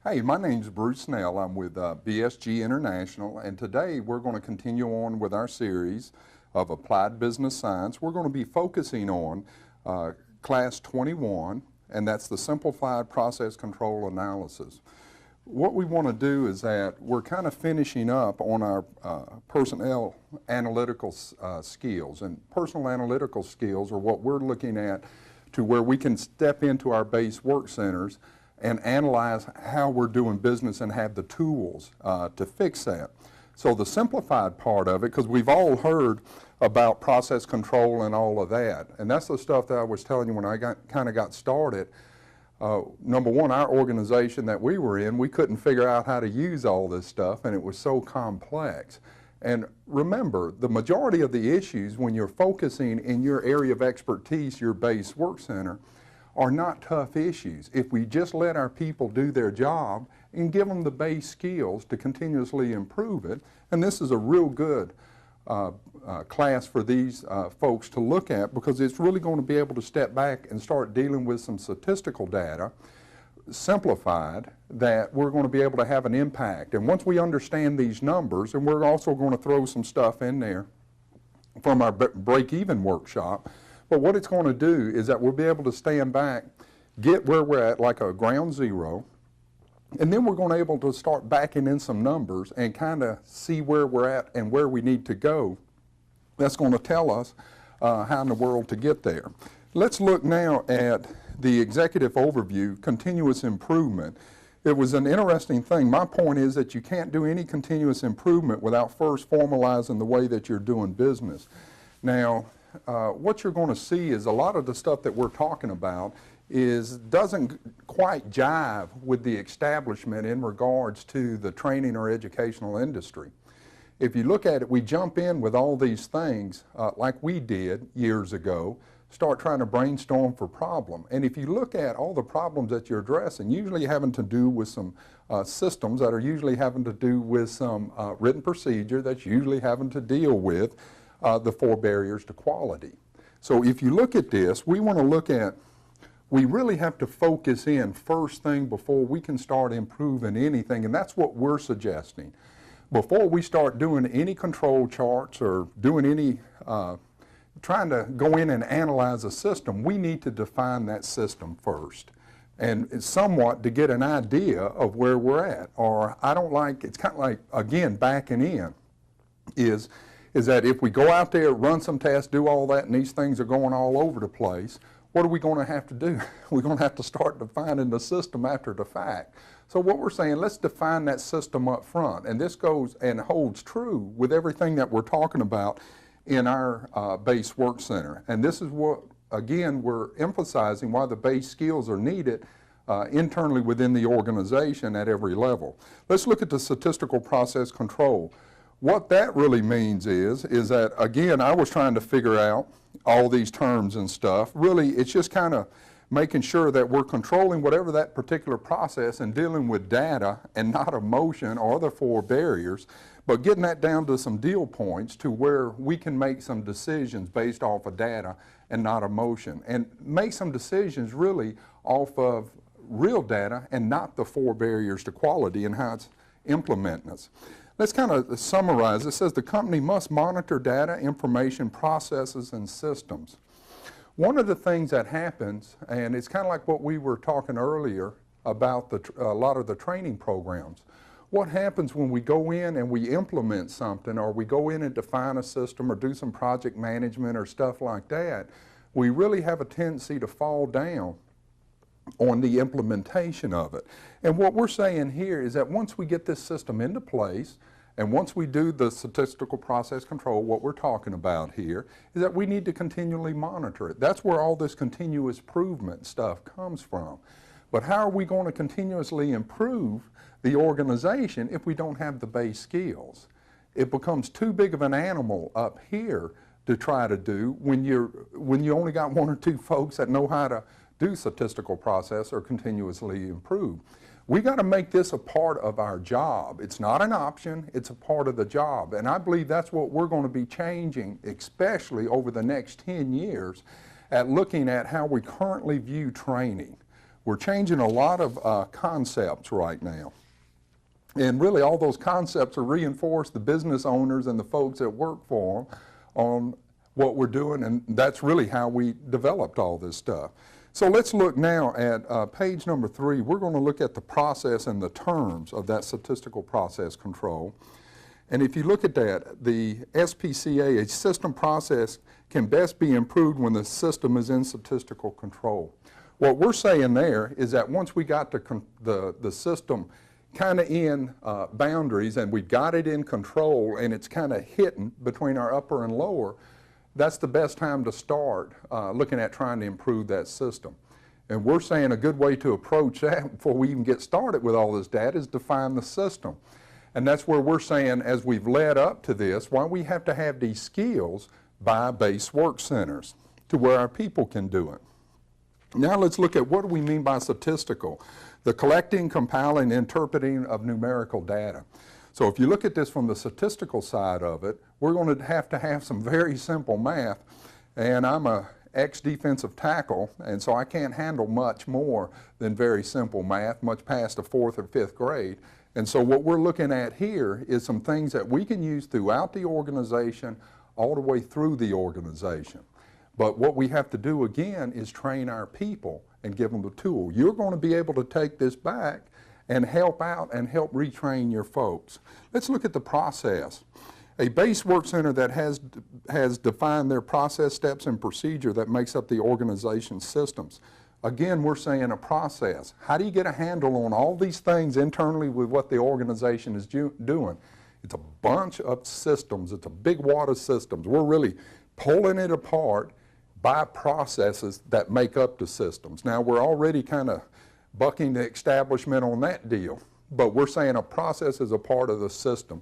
Hey, my name's Bruce Snell. I'm with BSG International, and today we're going to continue on with our series of Applied Business Science. We're going to be focusing on Class 21, and that's the Simplified Process Control Analysis. What we want to do is that we're kind of finishing up on our personnel analytical skills, and personal analytical skills are what we're looking at to where we can step into our base work centers and analyze how we're doing business and have the tools to fix that. So the simplified part of it, because we've all heard about process control and all of that, and that's the stuff that I was telling you when I kind of got started. Number one, our organization that we were in, we couldn't figure out how to use all this stuff, and it was so complex. And remember, the majority of the issues when you're focusing in your area of expertise, your base work center, are not tough issues. If we just let our people do their job and give them the base skills to continuously improve it, and this is a real good class for these folks to look at, because it's really going to be able to step back and start dealing with some statistical data, simplified, that we're going to be able to have an impact. And once we understand these numbers, and we're also going to throw some stuff in there from our BreakEven workshop, but what it's going to do is that we'll be able to stand back, get where we're at, like a ground zero, and then we're going to be able to start backing in some numbers and kind of see where we're at and where we need to go. That's going to tell us how in the world to get there. Let's look now at the executive overview, continuous improvement. It was an interesting thing. My point is that you can't do any continuous improvement without first formalizing the way that you're doing business. Now, what you're going to see is a lot of the stuff that we're talking about doesn't quite jive with the establishment in regards to the training or educational industry. If you look at it, we jump in with all these things like we did years ago, start trying to brainstorm for problem. And if you look at all the problems that you're addressing, usually having to do with some systems that are usually having to do with some written procedure that's usually having to deal with the 4 barriers to quality. So if you look at this, we want to look at, we really have to focus in first thing before we can start improving anything, and that's what we're suggesting. Before we start doing any control charts or doing any, trying to go in and analyze a system, we need to define that system first, and somewhat to get an idea of where we're at. Or I don't like, it's kind of like, again, backing in, is that if we go out there, run some tests, do all that, and these things are going all over the place, what are we going to have to do? We're going to have to start defining the system after the fact. So what we're saying, let's define that system up front. And this goes and holds true with everything that we're talking about in our base work center. And this is what, again, we're emphasizing why the base skills are needed internally within the organization at every level. Let's look at the statistical process control. What that really means is that, again, I was trying to figure out all these terms and stuff. Really, it's just kind of making sure that we're controlling whatever that particular process and dealing with data and not emotion or the 4 barriers, but getting that down to some deal points to where we can make some decisions based off of data and not emotion, and make some decisions really off of real data and not the 4 barriers to quality and how it's implementing us. Let's kind of summarize. It says the company must monitor data, information, processes, and systems. One of the things that happens, and it's kind of like what we were talking earlier about a lot of the training programs. What happens when we go in and we implement something, or we go in and define a system or do some project management or stuff like that, we really have a tendency to fall down on the implementation of it. And what we're saying here is that once we get this system into place, and once we do the statistical process control, what we're talking about here is that we need to continually monitor it. That's where all this continuous improvement stuff comes from. But how are we going to continuously improve the organization if we don't have the base skills? It becomes too big of an animal up here to try to do when you only got 1 or 2 folks that know how to do statistical process or continuously improve. We got to make this a part of our job. It's not an option, it's a part of the job. And I believe that's what we're going to be changing, especially over the next 10 years, at looking at how we currently view training. we're changing a lot of concepts right now. And really all those concepts are reinforced the business owners and the folks that work for them on what we're doing, and that's really how we developed all this stuff. So let's look now at page number 3. We're going to look at the process and the terms of that statistical process control. And if you look at that, the SPCA, a system process, can best be improved when the system is in statistical control. What we're saying there is that once we got the system kind of in boundaries and we got it in control and it's kind of hidden between our upper and lower, that's the best time to start looking at trying to improve that system. And we're saying a good way to approach that before we even get started with all this data is define the system. And that's where we're saying, as we've led up to this, why we have to have these skills by base work centers to where our people can do it. Now let's look at what do we mean by statistical, the collecting, compiling, interpreting of numerical data. So if you look at this from the statistical side of it, we're going to have some very simple math, and I'm a ex-defensive tackle, and so I can't handle much more than very simple math, much past the 4th or 5th grade. And so what we're looking at here is some things that we can use throughout the organization, all the way through the organization. But what we have to do again is train our people and give them the tool. You're going to be able to take this back and help out and help retrain your folks. Let's look at the process. A base work center that has defined their process steps and procedure that makes up the organization's systems. Again, we're saying a process. How do you get a handle on all these things internally with what the organization is doing? It's a bunch of systems. It's a big wad of systems. We're really pulling it apart by processes that make up the systems. Now, we're already kind of bucking the establishment on that deal, but we're saying a process is a part of the system.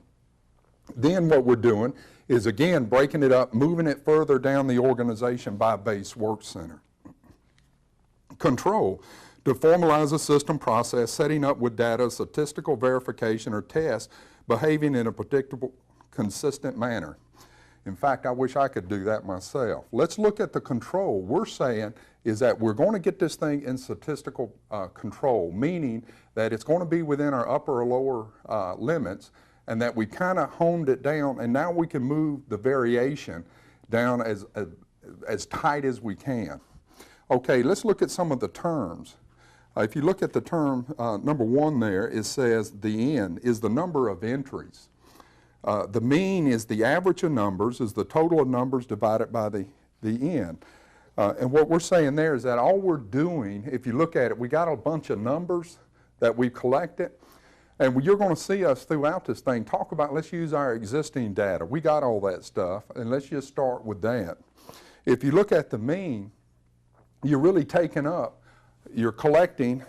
Then what we're doing is, again, breaking it up, moving it further down the organization by base work center. Control, to formalize a system process, setting up with data, statistical verification or test, behaving in a predictable, consistent manner. In fact, I wish I could do that myself. Let's look at the control. We're saying is that we're going to get this thing in statistical control, meaning that it's going to be within our upper or lower limits, and that we kind of honed it down, and now we can move the variation down as tight as we can. Okay, let's look at some of the terms. If you look at the term number 1 there, it says the N is the number of entries. The mean is the average of numbers, is the total of numbers divided by the N. And what we're saying there is that all we're doing, if you look at it, we got a bunch of numbers that we've collected, and you're going to see us throughout this thing talk about, let's use our existing data. We got all that stuff, and let's just start with that. If you look at the mean, you're really taking up, you're collecting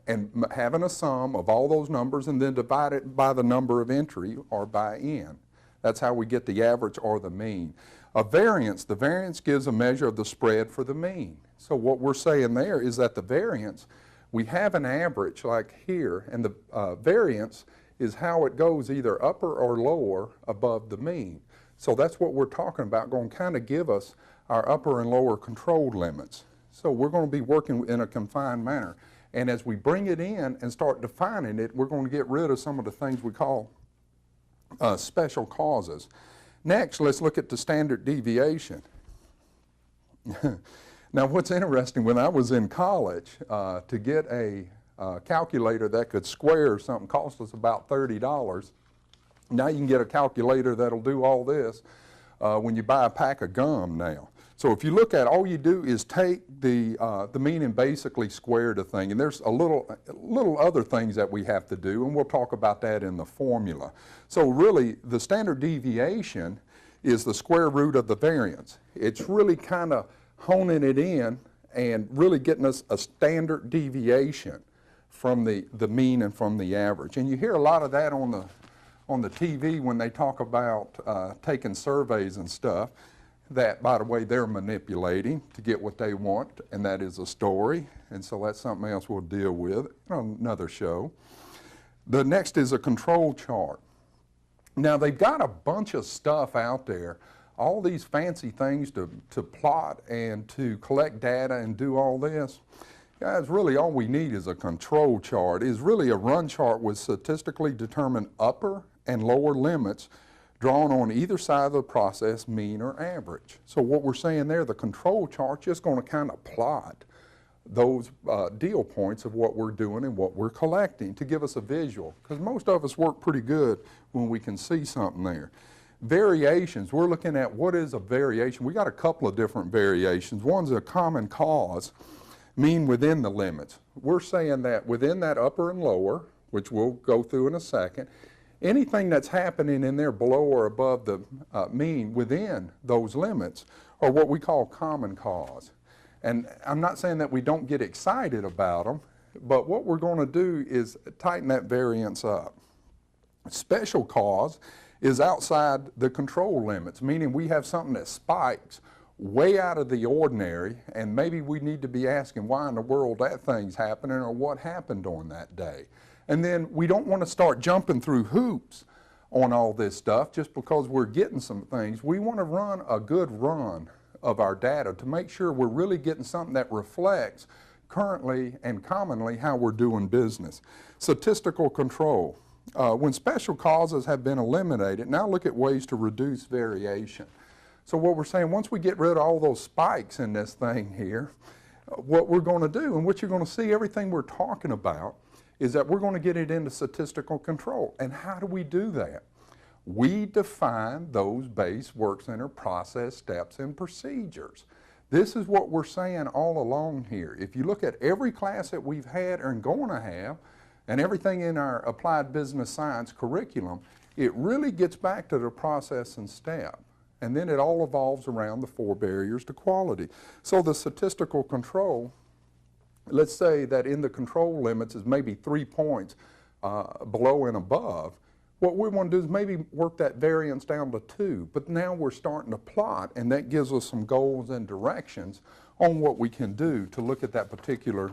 and having a sum of all those numbers and then divide it by the number of entry, or by N. That's how we get the average or the mean. A variance, the variance gives a measure of the spread for the mean. So what we're saying there is that the variance, we have an average like here, and the variance is how it goes either upper or lower above the mean. So that's what we're talking about, going to kind of give us our upper and lower controlled limits. So we're going to be working in a confined manner. And as we bring it in and start defining it, we're going to get rid of some of the things we call special causes. Next, let's look at the standard deviation. Now, what's interesting, when I was in college, to get a calculator that could square something cost us about $30. Now you can get a calculator that'll do all this when you buy a pack of gum now. So if you look at, all you do is take the mean and basically square the thing. And there's a little other things that we have to do, and we'll talk about that in the formula. So really, the standard deviation is the square root of the variance. It's really kind of honing it in and really getting us a standard deviation from the mean and from the average. And you hear a lot of that on the TV when they talk about taking surveys and stuff. That, by the way, they're manipulating to get what they want, and that is a story. And so that's something else we'll deal with on another show. The next is a control chart. Now, they've got a bunch of stuff out there, all these fancy things to plot and to collect data and do all this. Guys, really all we need is a control chart. It's really a run chart with statistically determined upper and lower limits drawn on either side of the process, mean or average. So what we're saying there, the control chart's just going to kind of plot those deal points of what we're doing and what we're collecting to give us a visual, because most of us work pretty good when we can see something there. Variations, we're looking at what is a variation. We got a couple of different variations. One's a common cause, mean within the limits. We're saying that within that upper and lower, which we'll go through in a second, anything that's happening in there below or above the mean within those limits are what we call common cause. And I'm not saying that we don't get excited about them, but what we're going to do is tighten that variance up. Special cause is outside the control limits, meaning we have something that spikes way out of the ordinary, and maybe we need to be asking why in the world that thing's happening or what happened on that day. And then we don't want to start jumping through hoops on all this stuff just because we're getting some things. We want to run a good run of our data to make sure we're really getting something that reflects currently and commonly how we're doing business. Statistical control. When special causes have been eliminated, now look at ways to reduce variation. So what we're saying, once we get rid of all those spikes in this thing here, what we're going to do, and what you're going to see, everything we're talking about, is that we're going to get it into statistical control. And how do we do that? We define those base work center process steps and procedures. This is what we're saying all along here. If you look at every class that we've had and going to have, and everything in our applied business science curriculum, it really gets back to the process and step. And then it all evolves around the 4 barriers to quality. So the statistical control, let's say that in the control limits is maybe 3 points below and above. What we want to do is maybe work that variance down to 2, but now we're starting to plot, and that gives us some goals and directions on what we can do to look at that particular,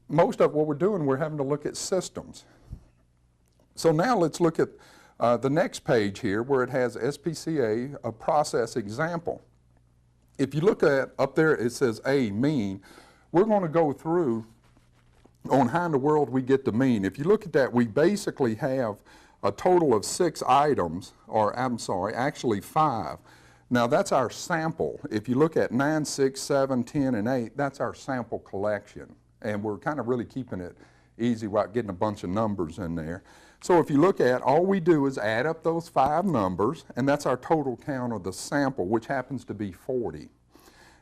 most of what we're doing, we're having to look at systems. So now let's look at the next page here where it has SPCA, a process example. If you look at up there, it says A, mean. We're going to go through on how in the world we get the mean. If you look at that, we basically have a total of 6 items, or I'm sorry, actually 5. Now that's our sample. If you look at 9, 6, 7, 10, and 8, that's our sample collection. And we're kind of really keeping it easy without getting a bunch of numbers in there. So if you look at, all we do is add up those 5 numbers, and that's our total count of the sample, which happens to be 40.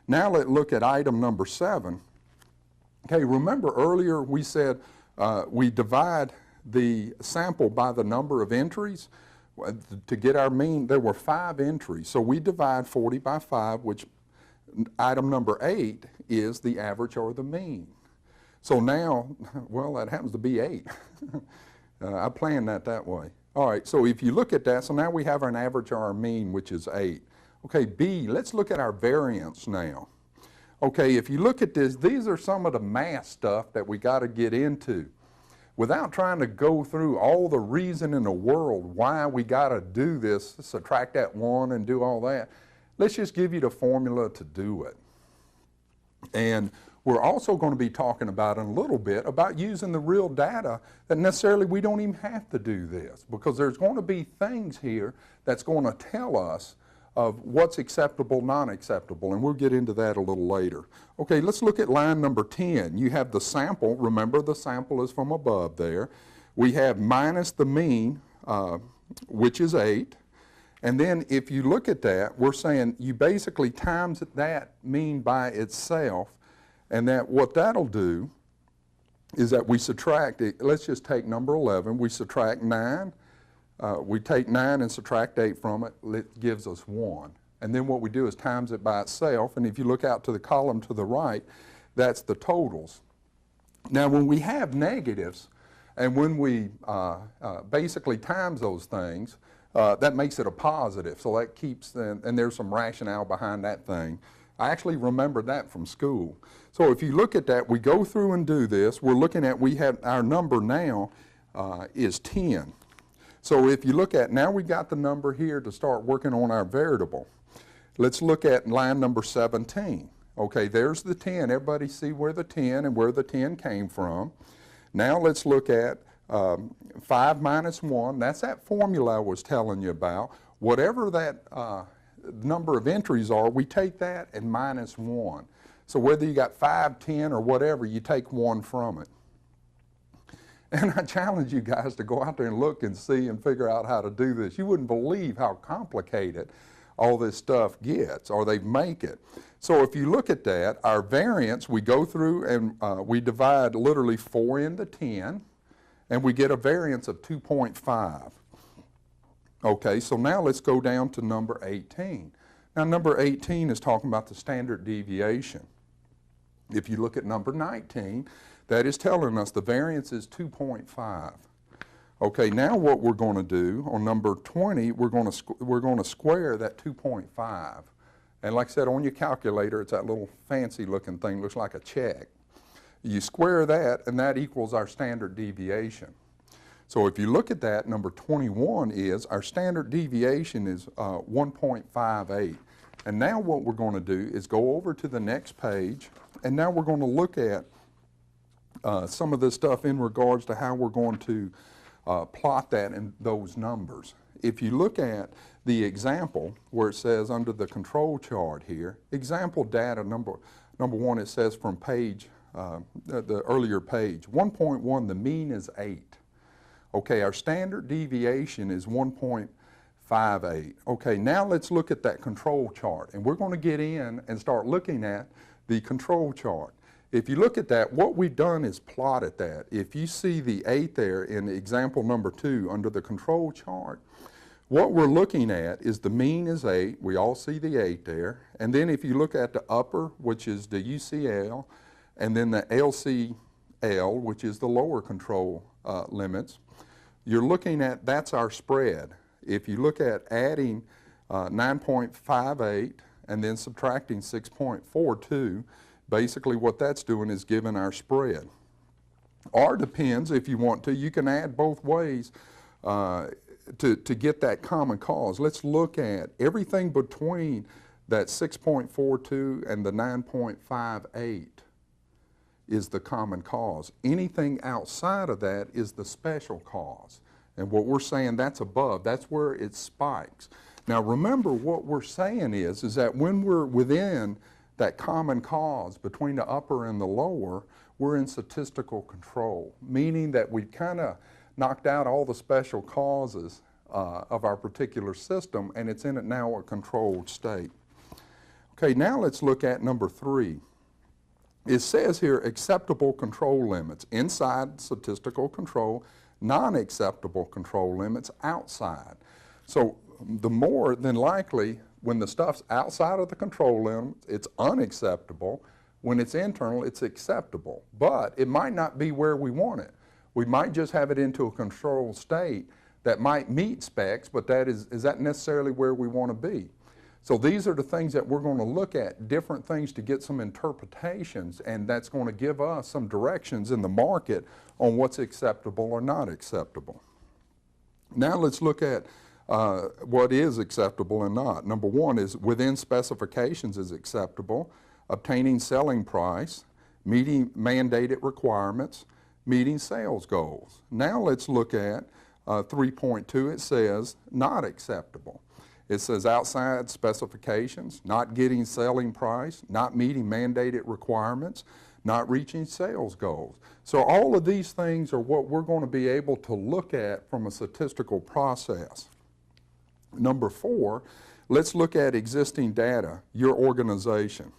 Now let's look at item number 7. Okay, remember earlier we said we divide the sample by the number of entries. To get our mean, there were 5 entries. So we divide 40 by 5, which item number 8 is the average or the mean. So now, well, that happens to be 8. I planned that way. All right, so if you look at that, so now we have an average or our mean, which is 8. Okay, B, let's look at our variance now. Okay, if you look at this, these are some of the math stuff that we got to get into. Without trying to go through all the reason in the world why we got to do this, subtract that 1 and do all that, let's just give you the formula to do it. And we're also going to be talking about in a little bit about using the real data that necessarily we don't even have to do this, because there's going to be things here that's going to tell us of what's acceptable, non-acceptable, and we'll get into that a little later. Okay, let's look at line number 10. You have the sample. Remember, the sample is from above there. We have minus the mean, which is 8. And then if you look at that, we're saying you basically times that mean by itself, and that what that'll do is that we subtract it. Let's just take number 11. We subtract 9. We take 9 and subtract 8 from it. It gives us 1. And then what we do is times it by itself. And if you look out to the column to the right, that's the totals. Now when we have negatives, and when we basically times those things, that makes it a positive. So that keeps, and there's some rationale behind that thing. I actually remembered that from school. So if you look at that, we go through and do this. We're looking at, we have, our number now is 10. So if you look at, now we got the number here to start working on our variable. Let's look at line number 17. Okay, there's the 10. Everybody see where the 10 and where the 10 came from. Now let's look at 5 minus 1. That's that formula I was telling you about. Whatever that number of entries are, we take that and minus 1. So whether you got 5, 10, or whatever, you take 1 from it. And I challenge you guys to go out there and look and see and figure out how to do this. You wouldn't believe how complicated all this stuff gets, or they make it. So if you look at that, our variance, we go through and we divide literally 4 into 10, and we get a variance of 2.5. Okay, so now let's go down to number 18. Now number 18 is talking about the standard deviation. If you look at number 19, that is telling us the variance is 2.5. Okay, now what we're going to do on number 20, we're going to square that 2.5. And like I said, on your calculator, it's that little fancy looking thing, looks like a check. You square that, and that equals our standard deviation. So if you look at that, number 21 is our standard deviation is 1.58. And now what we're going to do is go over to the next page, and now we're going to look at some of this stuff in regards to how we're going to plot that in those numbers. If you look at the example where it says under the control chart here, example data number 1, it says from page, the earlier page, 1.1, the mean is 8. Okay, our standard deviation is 1.58. Okay, now let's look at that control chart, and we're going to get in and start looking at the control chart. If you look at that, what we've done is plotted that. If you see the 8 there in example number 2 under the control chart, what we're looking at is the mean is 8. We all see the 8 there. And then if you look at the upper, which is the UCL, and then the LCL, which is the lower control limits, you're looking at, that's our spread. If you look at adding 9.58 and then subtracting 6.42, basically what that's doing is giving our spread. Or depends, if you want to, you can add both ways to get that common cause. Let's look at everything between that 6.42 and the 9.58 is the common cause. Anything outside of that is the special cause. And what we're saying, that's above, that's where it spikes. Now remember, what we're saying is that when we're within that common cause between the upper and the lower, we're in statistical control, meaning that we've kind of knocked out all the special causes of our particular system, and it's in it now a controlled state. Okay, now let's look at number 3. It says here acceptable control limits inside statistical control, non-acceptable control limits outside. So the more than likely, when the stuff's outside of the control limit, it's unacceptable. When it's internal, it's acceptable. But it might not be where we want it. We might just have it into a controlled state that might meet specs, but is that necessarily where we want to be? So these are the things that we're going to look at, different things to get some interpretations, and that's going to give us some directions in the market on what's acceptable or not acceptable. Now let's look at what is acceptable and not. Number 1 is within specifications is acceptable, obtaining selling price, meeting mandated requirements, meeting sales goals. Now let's look at 3.2. It says not acceptable. It says outside specifications, not getting selling price, not meeting mandated requirements, not reaching sales goals. So all of these things are what we're going to be able to look at from a statistical process. Number 4, let's look at existing data, your organization.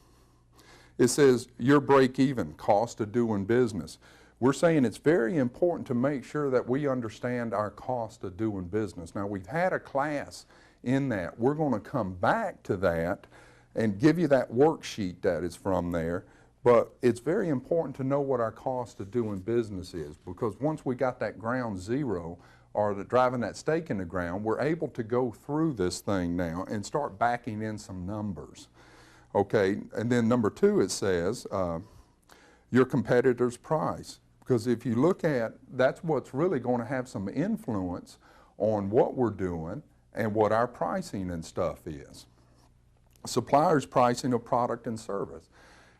It says your break-even, cost of doing business. We're saying it's very important to make sure that we understand our cost of doing business. Now, we've had a class in that. We're going to come back to that and give you that worksheet that is from there. But it's very important to know what our cost of doing business is, because once we got that ground zero, or driving that stake in the ground, we're able to go through this thing now and start backing in some numbers. Okay, and then number 2, it says your competitor's price. Because if you look at, that's what's really going to have some influence on what we're doing and what our pricing and stuff is. Suppliers' pricing of product and service.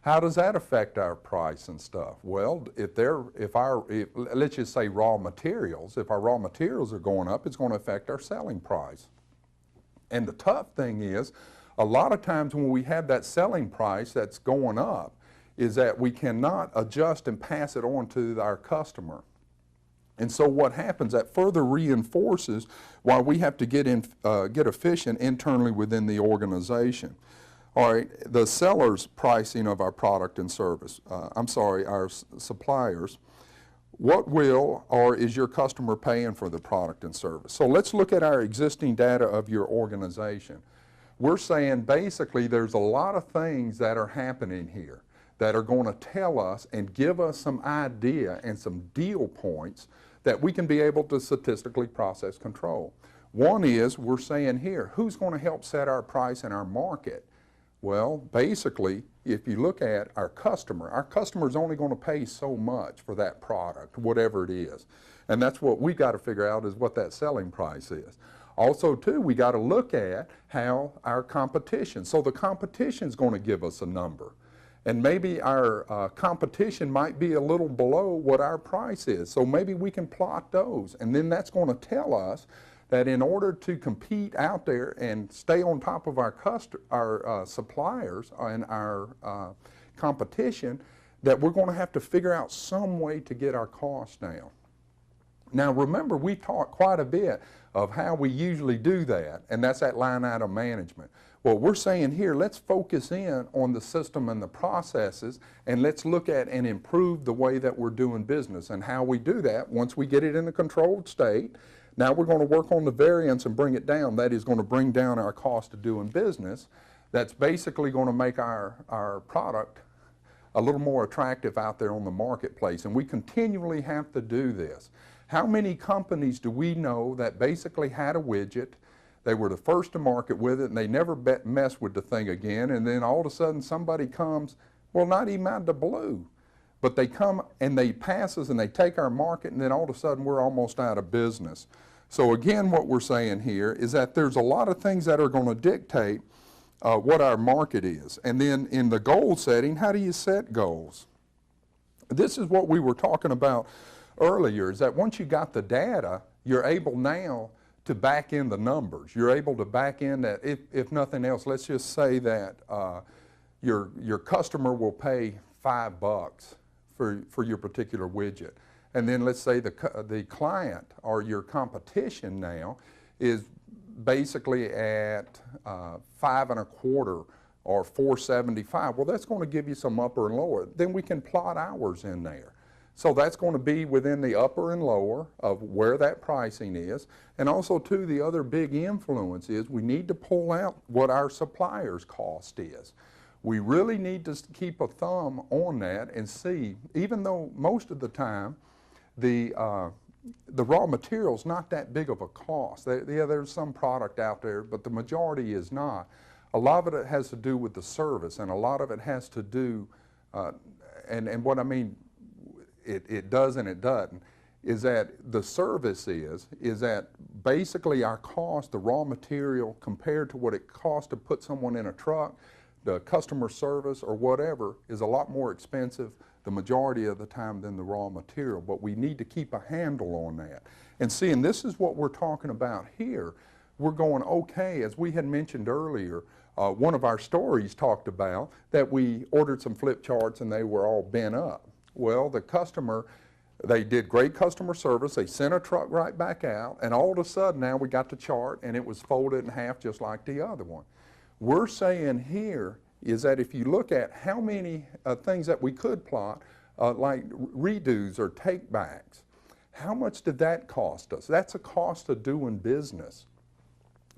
How does that affect our price and stuff? Well, let's just say raw materials, if our raw materials are going up, it's going to affect our selling price. And the tough thing is, a lot of times when we have that selling price that's going up, is that we cannot adjust and pass it on to our customer. And so what happens, that further reinforces why we have to get efficient internally within the organization. All right, the seller's pricing of our product and service, our suppliers. What will or is your customer paying for the product and service? So let's look at our existing data of your organization. We're saying basically there's a lot of things that are happening here that are going to tell us and give us some idea and some deal points that we can be able to statistically process control. One is, we're saying here, who's going to help set our price in our market? Well, basically, if you look at our customer's only going to pay so much for that product, whatever it is. And that's what we got to figure out, is what that selling price is. Also, too, we got to look at how our competition. So the competition's going to give us a number. And maybe our competition might be a little below what our price is. So maybe we can plot those. And then that's going to tell us that in order to compete out there and stay on top of our suppliers and our competition, that we're going to have to figure out some way to get our costs down. Now remember, we talked quite a bit of how we usually do that, and that's that line item management. Well, we're saying here, let's focus in on the system and the processes, and let's look at and improve the way that we're doing business. And how we do that, once we get it in a controlled state, now we're going to work on the variance and bring it down. That is going to bring down our cost of doing business. That's basically going to make our product a little more attractive out there on the marketplace. And we continually have to do this. How many companies do we know that basically had a widget, they were the first to market with it, and they never messed with the thing again, and then all of a sudden somebody comes, well, not even out of the blue, but they come and they pass us and they take our market, and then all of a sudden we're almost out of business. So again, what we're saying here is that there's a lot of things that are going to dictate what our market is. And then in the goal setting, how do you set goals? This is what we were talking about earlier, is that once you got the data, you're able now to back in the numbers. You're able to back in that, if nothing else, let's just say that your customer will pay $5 for your particular widget. And then let's say the client or your competition now is basically at $5.25 or $4.75. Well, that's going to give you some upper and lower. Then we can plot hours in there. So that's going to be within the upper and lower of where that pricing is. And also, too, the other big influence is we need to pull out what our supplier's cost is. We really need to keep a thumb on that and see, even though most of the time the raw material's not that big of a cost. There's some product out there, but the majority is not. A lot of it has to do with the service, and a lot of it has to do, and what I mean, it does and it doesn't, is that the service is that basically our cost, the raw material, compared to what it costs to put someone in a truck, the customer service or whatever, is a lot more expensive the majority of the time than the raw material. But we need to keep a handle on that. And see, and this is what we're talking about here. We're going, okay, as we had mentioned earlier, one of our stories talked about that we ordered some flip charts and they were all bent up. Well, the customer, they did great customer service, they sent a truck right back out, and all of a sudden now we got the chart and it was folded in half just like the other one. We're saying here is that if you look at how many things that we could plot, like redos or take-backs, how much did that cost us? That's a cost of doing business.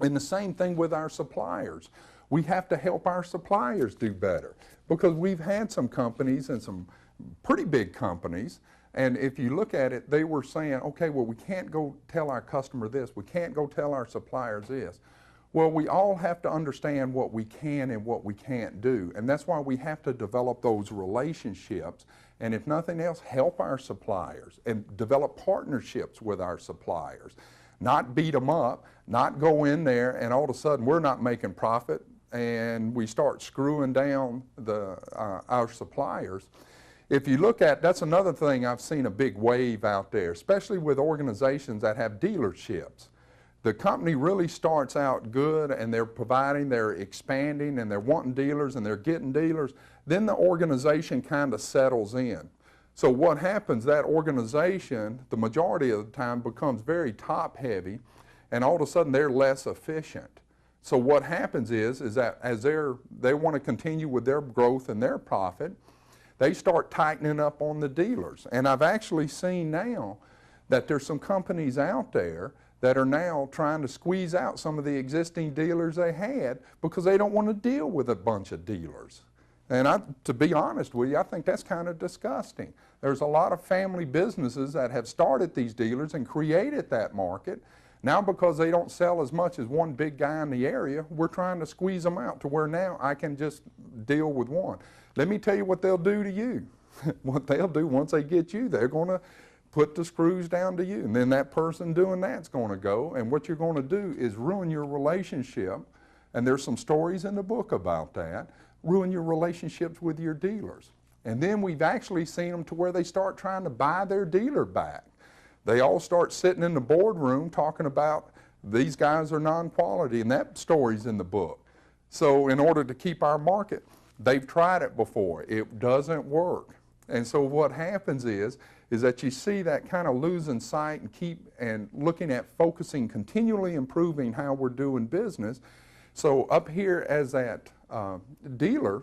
And the same thing with our suppliers. We have to help our suppliers do better, because we've had some companies and some pretty big companies, and if you look at it, they were saying, okay, well, we can't go tell our customer this, we can't go tell our suppliers this. Well, we all have to understand what we can and what we can't do, and that's why we have to develop those relationships, and if nothing else, help our suppliers and develop partnerships with our suppliers. Not beat them up, not go in there and all of a sudden we're not making profit and we start screwing down our suppliers. If you look at, that's another thing I've seen a big wave out there, especially with organizations that have dealerships. The company really starts out good and they're expanding and they're wanting dealers and they're getting dealers. Then the organization kind of settles in. So what happens, that organization, the majority of the time, becomes very top heavy, and all of a sudden they're less efficient. So what happens is that as they want to continue with their growth and their profit, they start tightening up on the dealers. And I've actually seen now that there's some companies out there that are now trying to squeeze out some of the existing dealers they had because they don't want to deal with a bunch of dealers. And to be honest with you, I think that's kind of disgusting. There's a lot of family businesses that have started these dealers and created that market. Now because they don't sell as much as one big guy in the area, we're trying to squeeze them out to where now I can just deal with one. Let me tell you what they'll do to you. What they'll do once they get you, they're going to put the screws down to you, and then that person doing that's going to go, and what you're going to do is ruin your relationship, and there's some stories in the book about that, ruin your relationships with your dealers. And then we've actually seen them to where they start trying to buy their dealer back. They all start sitting in the boardroom talking about these guys are non-quality, and that story's in the book. So in order to keep our market, they've tried it before. It doesn't work. And so what happens is that you see that kind of losing sight and looking at focusing, continually improving how we're doing business. So up here as that dealer,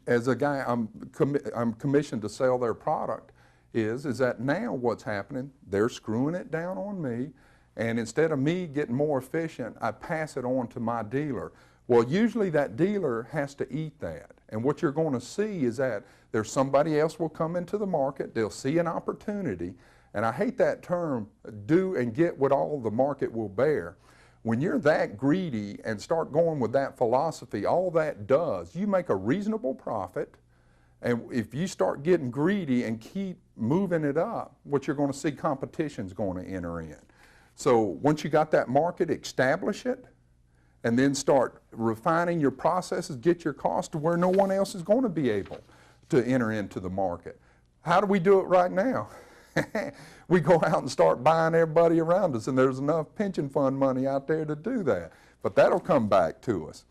as a guy I'm commissioned to sell their product, is that now what's happening, they're screwing it down on me, and instead of me getting more efficient, I pass it on to my dealer. Well, usually that dealer has to eat that. And what you're going to see is that there's somebody else will come into the market, they'll see an opportunity, and I hate that term, do and get what all the market will bear. When you're that greedy and start going with that philosophy, all that does, you make a reasonable profit, and if you start getting greedy and keep moving it up, what you're going to see, competition's going to enter in. So once you got that market, establish it, and then start refining your processes, get your costs to where no one else is going to be able to enter into the market. How do we do it right now? We go out and start buying everybody around us, and there's enough pension fund money out there to do that. But that'll come back to us.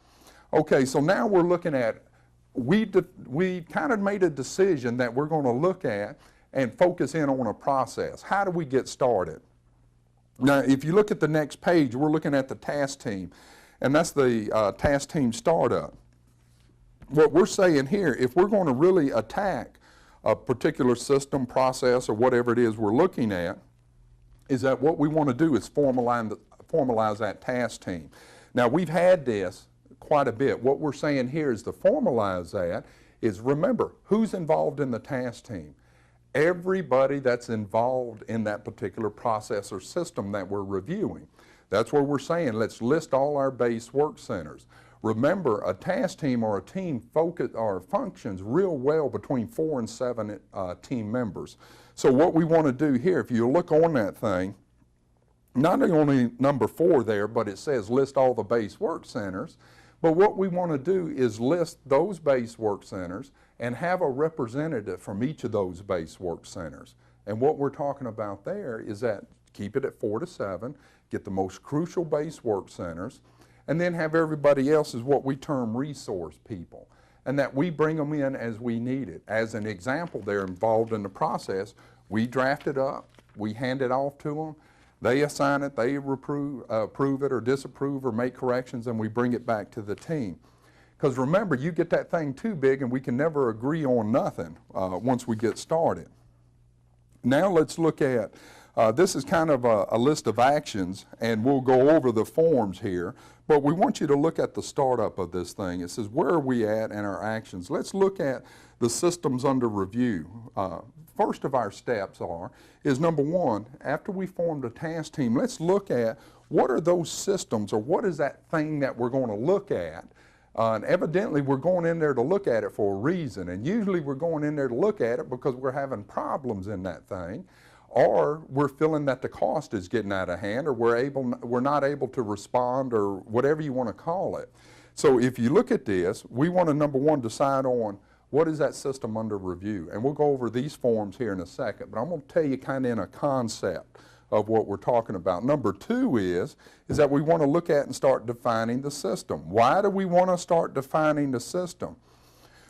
Okay, so now we're looking at, we kind of made a decision that we're going to look at and focus in on a process. How do we get started? Now, if you look at the next page, we're looking at the task team. And that's the task team startup. What we're saying here, if we're going to really attack a particular system, process, or whatever it is we're looking at, is that what we want to do is formalize that task team. Now, we've had this quite a bit. What we're saying here is to formalize that is, remember, who's involved in the task team? Everybody that's involved in that particular process or system that we're reviewing. That's where we're saying, let's list all our base work centers. Remember, a task team or a team functions real well between 4 and 7 team members. So what we want to do here, if you look on that thing, not only number 4 there, but it says list all the base work centers, but what we want to do is list those base work centers and have a representative from each of those base work centers. And what we're talking about there is that keep it at 4 to 7, get the most crucial base work centers, and then have everybody else as what we term resource people, and that we bring them in as we need it. As an example, they're involved in the process. We draft it up, we hand it off to them, they assign it, they approve it or disapprove or make corrections, and we bring it back to the team. Because remember, you get that thing too big and we can never agree on nothing once we get started. Now let's look at, this is kind of a list of actions, and we'll go over the forms here, but we want you to look at the startup of this thing. It says, where are we at in our actions? Let's look at the systems under review. First of our steps is number 1, after we formed a task team, let's look at what are those systems, or what is that thing that we're going to look at. And evidently we're going in there to look at it for a reason, and usually we're going in there to look at it because we're having problems in that thing, or we're feeling that the cost is getting out of hand, or we're not able to respond, or whatever you want to call it. So if you look at this, we want to, number one, decide on what is that system under review. And we'll go over these forms here in a second, but I'm going to tell you kind of in a concept of what we're talking about. Number two is that we want to look at and start defining the system. Why do we want to start defining the system?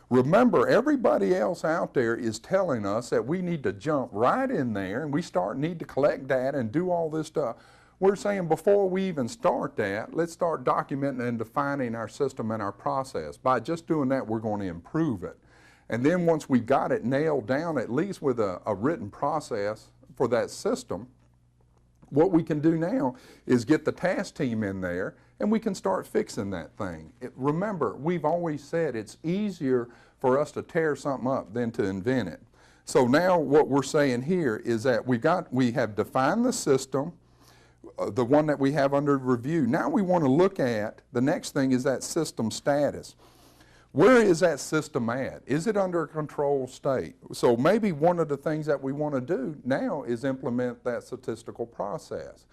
Remember, everybody else out there is telling us that we need to jump right in there and we need to collect data and do all this stuff. We're saying before we even start that, let's start documenting and defining our system and our process. By just doing that, we're going to improve it. And then once we got it nailed down, at least with a written process for that system, what we can do now is get the task team in there and we can start fixing that thing. Remember, we've always said it's easier for us to tear something up than to invent it. So now what we're saying here is that we have defined the system, the one that we have under review. Now we want to look at, the next thing is that system status. Where is that system at? Is it under a control state? So maybe one of the things that we want to do now is implement that statistical process.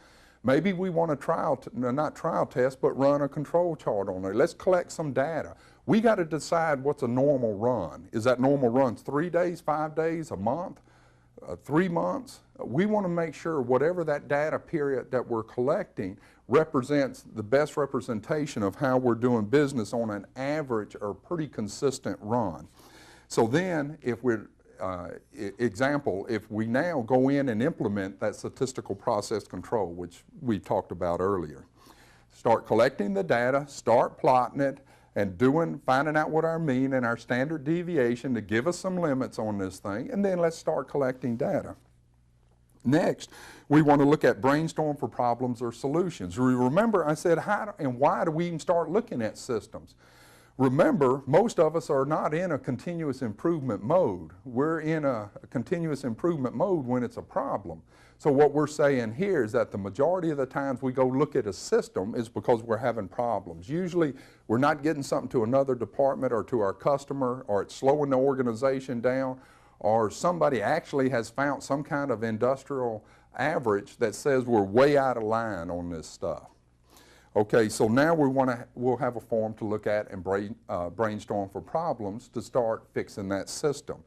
Maybe we want to not trial test, but run a control chart on there. Let's collect some data. We got to decide what's a normal run. Is that normal run 3 days, 5 days, a month, 3 months? We want to make sure whatever that data period that we're collecting represents the best representation of how we're doing business on an average or pretty consistent run. So then if we're, if we now go in and implement that statistical process control, which we talked about earlier, start collecting the data, start plotting it, and finding out what our mean and our standard deviation to give us some limits on this thing, and then let's start collecting data. Next, we want to look at brainstorm for problems or solutions. Remember, I said how and why do we even start looking at systems? Remember, most of us are not in a continuous improvement mode. We're in a continuous improvement mode when it's a problem. So what we're saying here is that the majority of the times we go look at a system is because we're having problems. Usually we're not getting something to another department or to our customer, or it's slowing the organization down, or somebody actually has found some kind of industrial average that says we're way out of line on this stuff. Okay, so now we'll have a form to look at and brainstorm for problems to start fixing that system.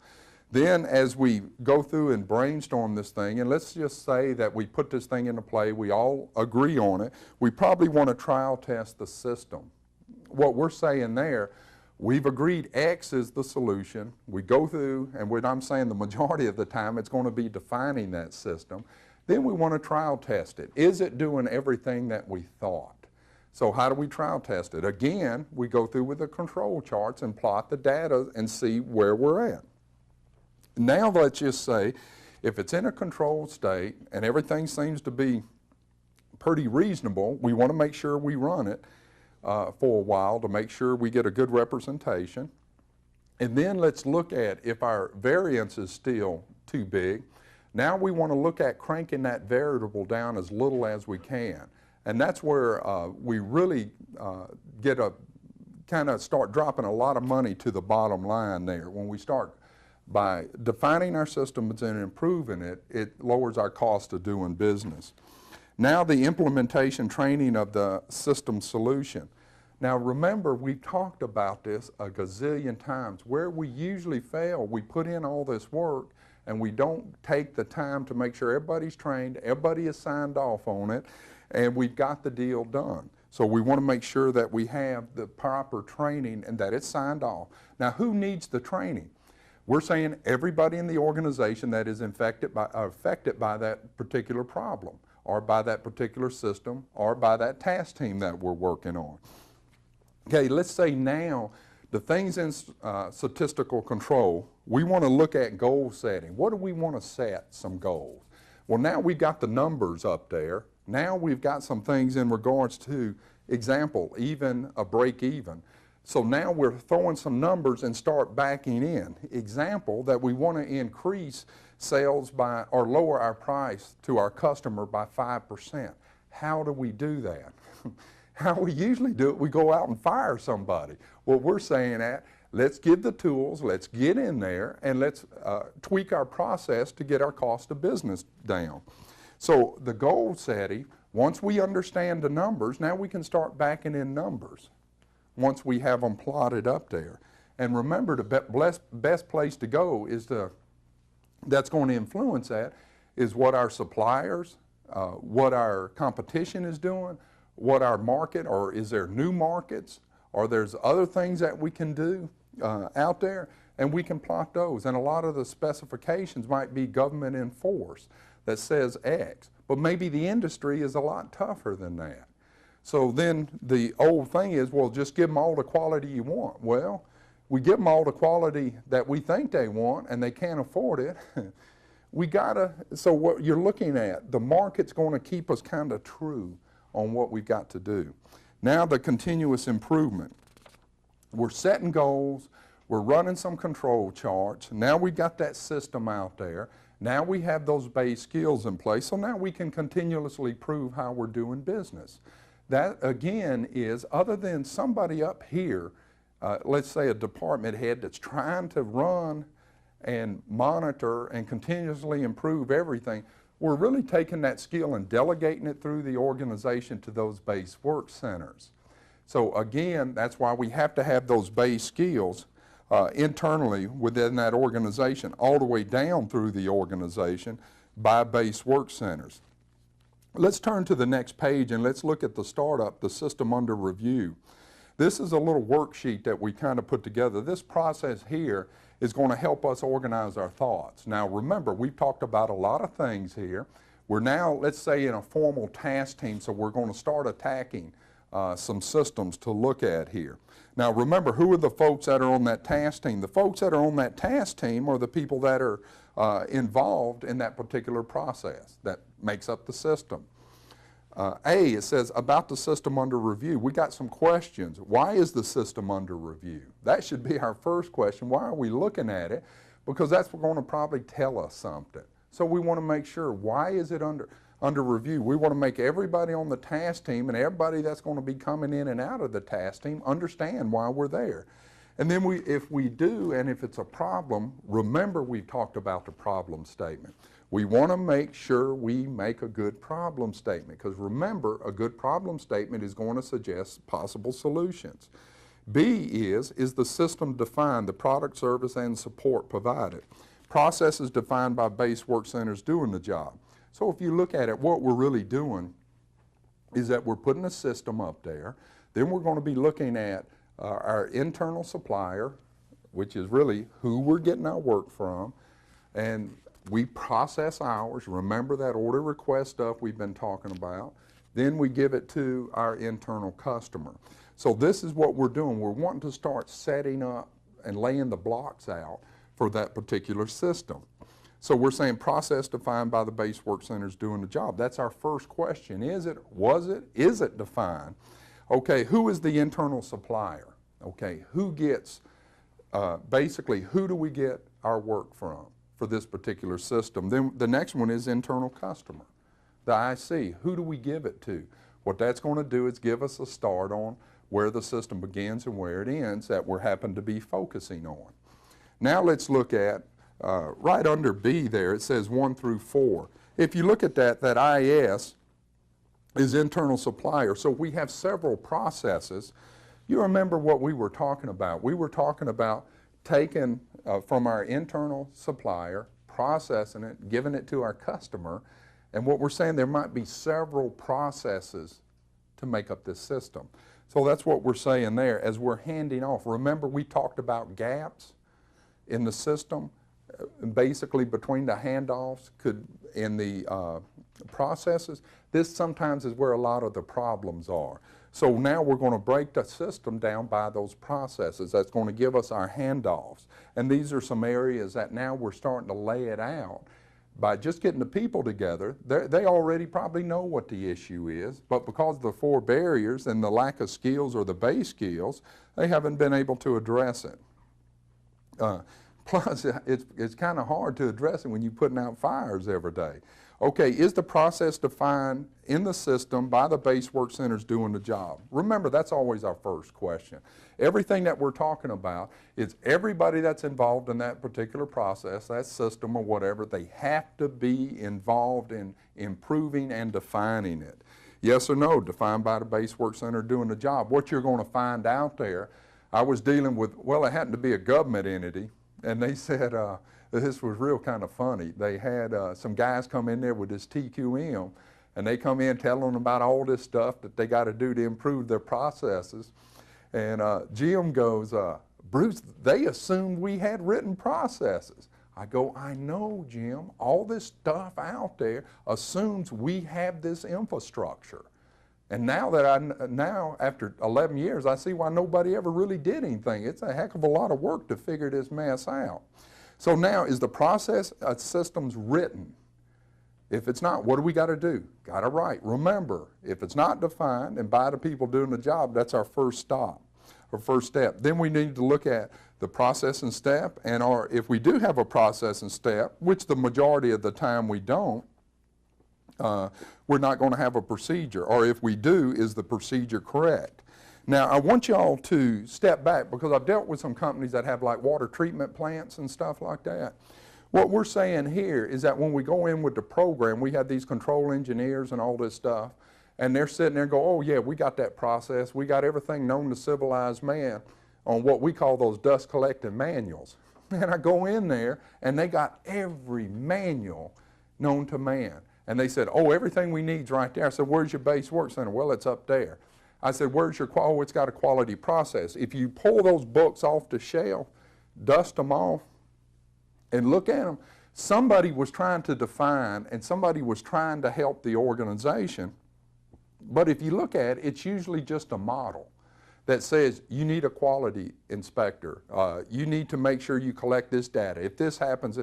Then as we go through and brainstorm this thing, and let's just say that we put this thing into play, we all agree on it, we probably want to trial test the system. What we're saying there, we've agreed X is the solution. We go through, and what I'm saying the majority of the time it's going to be defining that system. Then we want to trial test it. Is it doing everything that we thought? So how do we trial test it? Again, we go through with the control charts and plot the data and see where we're at. Now let's just say if it's in a controlled state and everything seems to be pretty reasonable, we want to make sure we run it for a while to make sure we get a good representation. And then let's look at if our variance is still too big. Now we want to look at cranking that variable down as little as we can. And that's where we really start dropping a lot of money to the bottom line there. When we start by defining our systems and improving it, it lowers our cost of doing business. Now the implementation training of the system solution. Now remember, we've talked about this a gazillion times. Where we usually fail, we put in all this work and we don't take the time to make sure everybody's trained, everybody is signed off on it, and we've got the deal done. So we want to make sure that we have the proper training and that it's signed off. Now who needs the training? We're saying everybody in the organization that is affected by that particular problem, or by that particular system, or by that task team that we're working on. Okay, let's say now the things in statistical control, we want to look at goal setting. What do we want to set? Some goals. Well, now we've got the numbers up there. Now we've got some things in regards to, example, even a break even. So now we're throwing some numbers and start backing in. Example, that we want to increase sales by, or lower our price to our customer by 5%. How do we do that? How we usually do it, we go out and fire somebody. What we're saying that, let's give the tools, let's get in there, and let's tweak our process to get our cost of business down. So the goal setting, once we understand the numbers, now we can start backing in numbers. once we have them plotted up there. And remember, the best place to go is that's going to influence that is what our suppliers, what our competition is doing, what our market, or is there new markets, or there's other things that we can do out there, and we can plot those. And a lot of the specifications might be government enforced that says X, but maybe the industry is a lot tougher than that. So then the old thing is, well, just give them all the quality you want. Well, we give them all the quality that we think they want and they can't afford it. So what you're looking at, the market's going to keep us kind of true on what we've got to do. Now the continuous improvement. We're setting goals, we're running some control charts, now we've got that system out there, now we have those base skills in place, so now we can continuously prove how we're doing business. That again is, other than somebody up here, let's say a department head that's trying to run and monitor and continuously improve everything, we're really taking that skill and delegating it through the organization to those base work centers. So again, that's why we have to have those base skills internally within that organization, all the way down through the organization by base work centers. Let's turn to the next page and let's look at the startup, the system under review. This is a little worksheet that we kind of put together. This process here is going to help us organize our thoughts. Now remember, we've talked about a lot of things here. We're now, let's say, in a formal task team, so we're going to start attacking some systems to look at here. Now remember, who are the folks that are on that task team? The folks that are on that task team are the people that are involved in that particular process that makes up the system. It says about the system under review. We got some questions. Why is the system under review? That should be our first question. Why are we looking at it? Because that's going to probably tell us something. So we want to make sure, why is it under review? We want to make everybody on the task team and everybody that's going to be coming in and out of the task team understand why we're there. And then if we do, and if it's a problem, remember we talked about the problem statement. We want to make sure we make a good problem statement, because remember, a good problem statement is going to suggest possible solutions. B is the system defined, the product, service, and support provided. Processes defined by base work centers doing the job. So if you look at it, what we're really doing is that we're putting a system up there, then we're going to be looking at our internal supplier, which is really who we're getting our work from, and we process ours. Remember that order request stuff we've been talking about. Then we give it to our internal customer. So this is what we're doing. We're wanting to start setting up and laying the blocks out for that particular system. So we're saying process defined by the base work centers doing the job. That's our first question. Is it defined? Okay, who is the internal supplier? Okay, who gets, basically, who do we get our work from for this particular system? Then the next one is internal customer, the IC. Who do we give it to? What that's going to do is give us a start on where the system begins and where it ends that we happen to be focusing on. Now let's look at, right under B there, it says 1 through 4. If you look at that IS is internal supplier. So we have several processes. You remember what we were talking about. We were talking about taking from our internal supplier, processing it, giving it to our customer, and what we're saying, there might be several processes to make up this system. So that's what we're saying there as we're handing off. Remember, we talked about gaps in the system, basically between the handoffs in the processes. This sometimes is where a lot of the problems are. So now we're going to break the system down by those processes. That's going to give us our handoffs. And these are some areas that now we're starting to lay it out. By just getting the people together, they already probably know what the issue is, but because of the 4 barriers and the lack of skills or the base skills, they haven't been able to address it. Plus, it's kind of hard to address it when you're putting out fires every day. Okay, is the process defined in the system by the base work centers doing the job? Remember, that's always our first question. Everything that we're talking about is everybody that's involved in that particular process, that system or whatever, they have to be involved in improving and defining it. Yes or no, defined by the base work center doing the job. What you're going to find out there, I was dealing with, well, it happened to be a government entity, and they said, this was real kind of funny. They had some guys come in there with this TQM, and they come in telling them about all this stuff that they got to do to improve their processes. And Jim goes, Bruce, they assumed we had written processes. I go, I know, Jim, all this stuff out there assumes we have this infrastructure. And now after 11 years, I see why nobody ever really did anything. It's a heck of a lot of work to figure this mess out. So now, is the process systems written? If it's not, what do we got to do? Got to write. Remember, if it's not defined and by the people doing the job, that's our first stop, or first step. Then we need to look at the process and step, and if we do have a process and step, which the majority of the time we don't, we're not going to have a procedure. Or if we do, is the procedure correct? Now, I want y'all to step back, because I've dealt with some companies that have like water treatment plants and stuff like that. What we're saying here is that when we go in with the program, we have these control engineers and all this stuff, and they're sitting there and go, oh yeah, we got that process. We got everything known to civilized man on what we call those dust collecting manuals. And I go in there, and they got every manual known to man. And they said, oh, everything we need's right there. I said, where's your base work center? Well, it's up there. I said, where's your quality? Oh, it's got a quality process. If you pull those books off the shelf, dust them off, and look at them, somebody was trying to define, and somebody was trying to help the organization. But if you look at it, it's usually just a model that says you need a quality inspector. You need to make sure you collect this data. If this happens,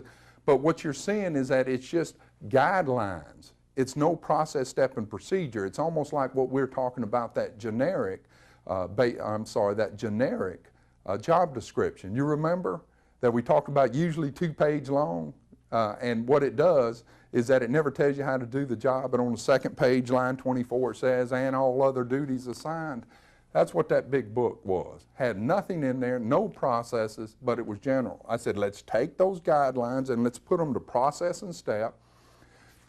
but what you're seeing is that it's just guidelines. It's no process, step, and procedure. It's almost like what we're talking about, that generic, job description. You remember that we talked about, usually 2-page long, and what it does is that it never tells you how to do the job, and on the second page, line 24, it says, and all other duties assigned. That's what that big book was. Had nothing in there, no processes, but it was general. I said, let's take those guidelines and let's put them to process and step.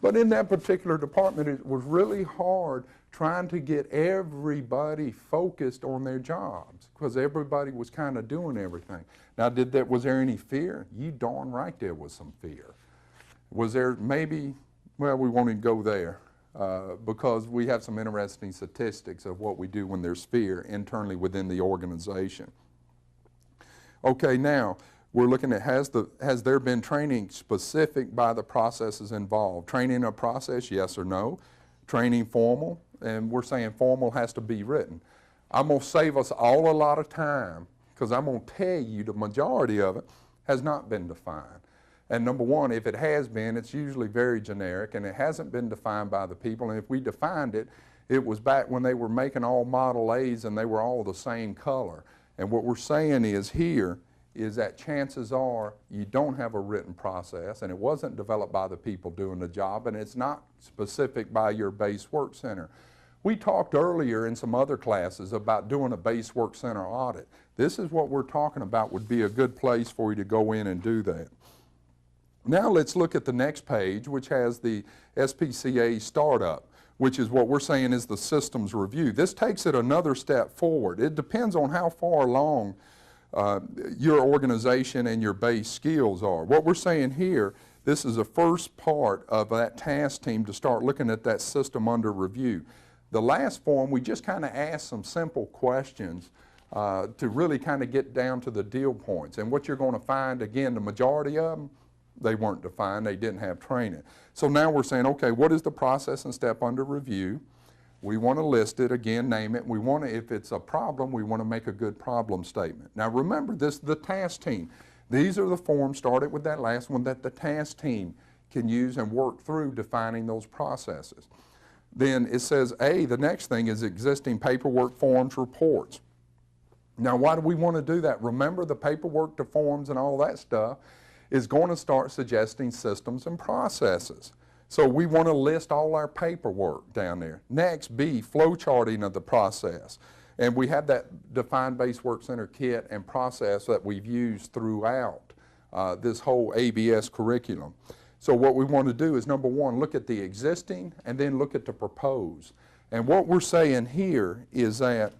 But in that particular department, it was really hard trying to get everybody focused on their jobs, because everybody was kind of doing everything. Now, was there any fear? You darn right there was some fear. Was there maybe, well, we won't even go there, because we have some interesting statistics of what we do when there's fear internally within the organization. Okay, now, we're looking at, has there been training specific by the processes involved? Training a process, yes or no? Training formal, and we're saying formal has to be written. I'm going to save us all a lot of time, because I'm going to tell you the majority of it has not been defined. And number one, if it has been, it's usually very generic, and it hasn't been defined by the people. And if we defined it, it was back when they were making all Model A's and they were all the same color. And what we're saying is here is that chances are you don't have a written process, and it wasn't developed by the people doing the job, and it's not specific by your base work center. We talked earlier in some other classes about doing a base work center audit. This is what we're talking about would be a good place for you to go in and do that. Now let's look at the next page, which has the SPCA startup, which is what we're saying is the systems review. This takes it another step forward. It depends on how far along your organization and your base skills are. What we're saying here, this is the first part of that task team to start looking at that system under review. The last form, we just kind of asked some simple questions to really kind of get down to the deal points. And what you're going to find, again, the majority of them, they weren't defined, they didn't have training. So now we're saying, okay, what is the process and step under review? We want to list it, again, name it. We want to, if it's a problem, we want to make a good problem statement. Now remember, this is the task team. These are the forms, started with that last one, that the task team can use and work through defining those processes. Then it says A, the next thing is existing paperwork, forms, reports. Now why do we want to do that? Remember, the paperwork, the forms, and all that stuff is going to start suggesting systems and processes. So we want to list all our paperwork down there. Next, B, flow charting of the process. And we have that defined base work center kit and process that we've used throughout this whole ABS curriculum. So what we want to do is, number one, look at the existing and then look at the proposed. And what we're saying here is that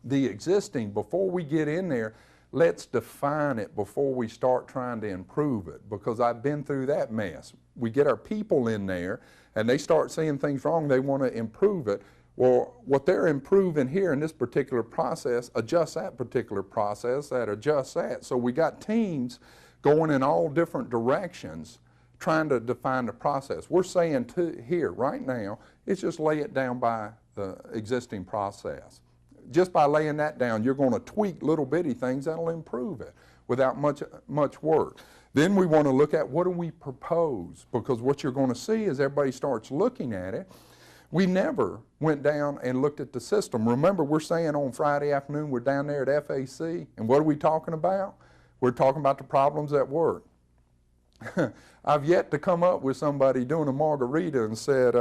the existing, before we get in there, let's define it before we start trying to improve it, because I've been through that mess. We get our people in there and they start seeing things wrong, they want to improve it. Well, what they're improving here in this particular process adjusts that particular process, that adjusts that. So we got teams going in all different directions trying to define the process. We're saying here right now, it's just lay it down by the existing process. Just by laying that down, you're going to tweak little bitty things that'll improve it without much work. Then we want to look at what do we propose, because what you're going to see as everybody starts looking at it, we never went down and looked at the system. Remember, we're saying on Friday afternoon we're down there at FAC, and what are we talking about? We're talking about the problems at work. I've yet to come up with somebody doing a margarita and said,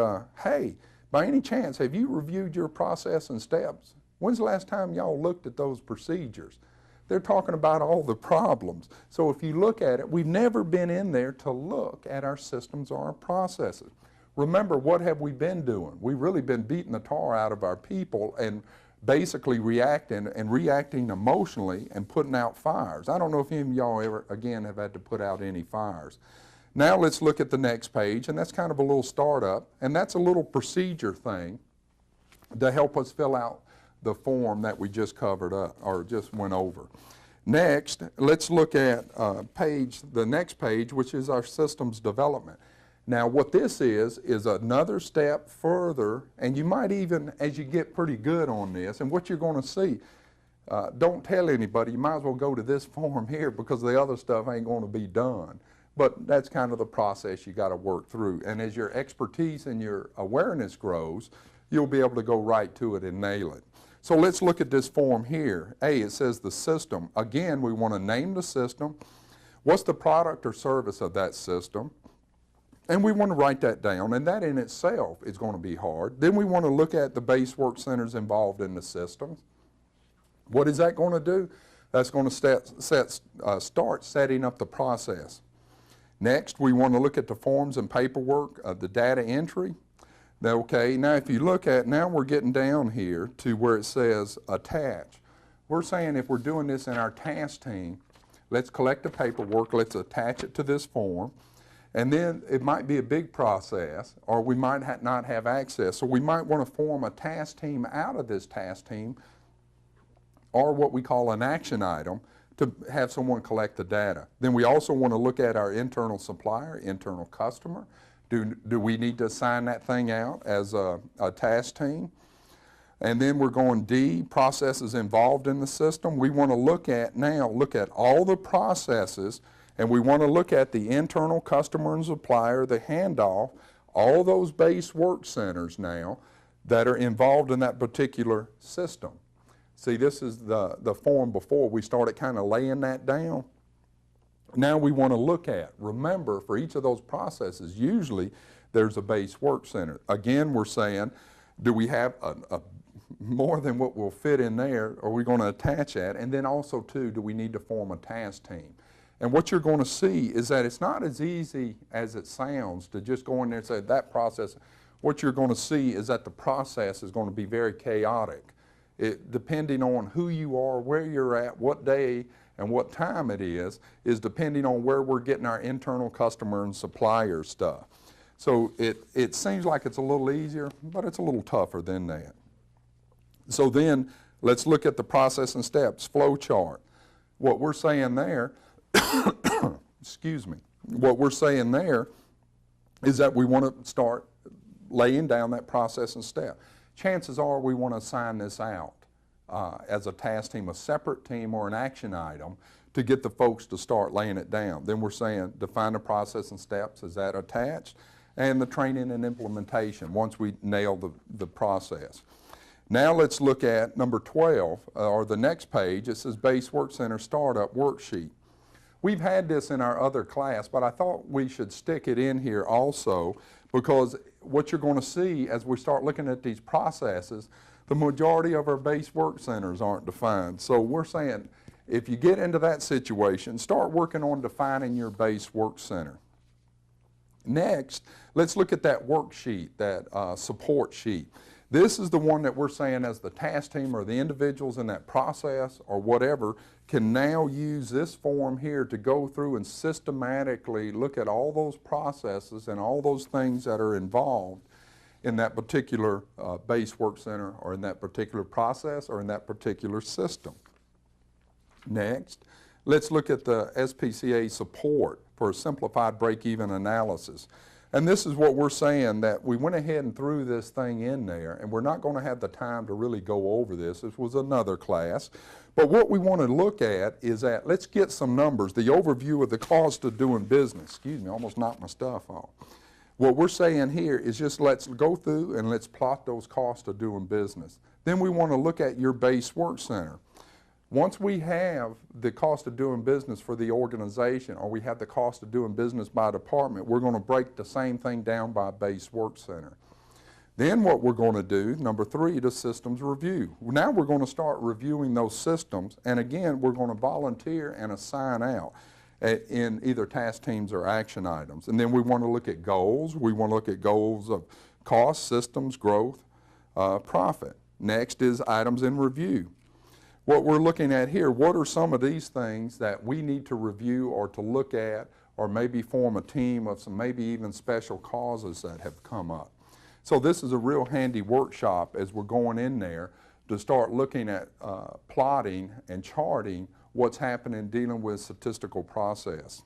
hey, by any chance, have you reviewed your process and steps? When's the last time y'all looked at those procedures? They're talking about all the problems. So if you look at it, we've never been in there to look at our systems or our processes. Remember, what have we been doing? We've really been beating the tar out of our people and basically reacting emotionally and putting out fires. I don't know if any of y'all ever, again, have had to put out any fires. Now let's look at the next page, and that's kind of a little startup, and that's a little procedure thing to help us fill out the form that we just covered up or just went over. Next, let's look at the next page, which is our systems development. Now what this is another step further, and you might even, as you get pretty good on this, and what you're going to see, don't tell anybody, you might as well go to this form here because the other stuff ain't going to be done. But that's kind of the process you got to work through. And as your expertise and your awareness grows, you'll be able to go right to it and nail it. So let's look at this form here. A, it says the system. Again, we want to name the system. What's the product or service of that system? And we want to write that down, and that in itself is going to be hard. Then we want to look at the base work centers involved in the system. What is that going to do? That's going to start setting up the process. Next, we want to look at the forms and paperwork, the data entry. Okay, now if you look at, now we're getting down here to where it says attach. We're saying if we're doing this in our task team, let's collect the paperwork, let's attach it to this form, and then it might be a big process, or we might not have access. So we might want to form a task team out of this task team, or what we call an action item, to have someone collect the data. Then we also want to look at our internal supplier, internal customer. Do we need to assign that thing out as a task team? And then we're going D, processes involved in the system. We want to look at all the processes, and we want to look at the internal customer and supplier, the handoff, all those base work centers now that are involved in that particular system. See, this is the form before we started kind of laying that down. Now we want to look at, remember, for each of those processes, usually there's a base work center. Again, we're saying, do we have more than what will fit in there? Are we going to attach that? And then also, too, do we need to form a task team? And what you're going to see is that it's not as easy as it sounds to just go in there and say that process. What you're going to see is that the process is going to be very chaotic. Depending on who you are, where you're at, what day and what time it is depending on where we're getting our internal customer and supplier stuff. So it seems like it's a little easier, but it's a little tougher than that. So then let's look at the process and steps, flow chart. What we're saying there, excuse me, what we're saying there is that we want to start laying down that process and step. Chances are we want to assign this out as a task team, a separate team or an action item to get the folks to start laying it down. Then we're saying define the process and steps, is that attached? And the training and implementation once we nail the process. Now let's look at number 12, or the next page. It says Base Work Center Startup Worksheet. We've had this in our other class, but I thought we should stick it in here also, because what you're going to see as we start looking at these processes, the majority of our base work centers aren't defined. So we're saying if you get into that situation, start working on defining your base work center. Next, let's look at that worksheet, that support sheet. This is the one that we're saying as the task team or the individuals in that process or whatever can now use this form here to go through and systematically look at all those processes and all those things that are involved in that particular base work center or in that particular process or in that particular system. Next, let's look at the SPCA support for a simplified break-even analysis. And this is what we're saying, that we went ahead and threw this thing in there, and we're not going to have the time to really go over this. This was another class. But what we want to look at is that, let's get some numbers, the overview of the cost of doing business. Excuse me, I almost knocked my stuff off. What we're saying here is just let's go through and let's plot those costs of doing business. Then we want to look at your base work center. Once we have the cost of doing business for the organization, or we have the cost of doing business by department, we're going to break the same thing down by base work center. Then what we're going to do, number 3, the systems review. Now we're going to start reviewing those systems, and again, we're going to volunteer and assign out in either task teams or action items. And then we want to look at goals. We want to look at goals of cost, systems, growth, profit. Next is items in review. What we're looking at here, what are some of these things that we need to review or to look at, or maybe form a team of some maybe even special causes that have come up. So this is a real handy workshop as we're going in there to start looking at plotting and charting what's happening dealing with statistical process.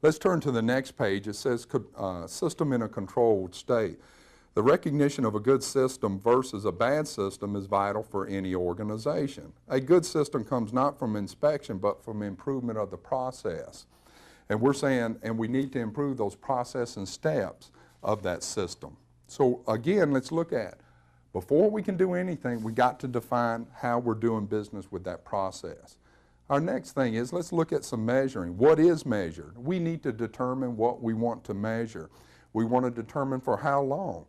Let's turn to the next page. It says system in a controlled state. The recognition of a good system versus a bad system is vital for any organization. A good system comes not from inspection, but from improvement of the process. And we're saying, and we need to improve those process and steps of that system. So again, let's look at, before we can do anything, we got to define how we're doing business with that process. Our next thing is, let's look at some measuring. What is measured? We need to determine what we want to measure. We want to determine for how long.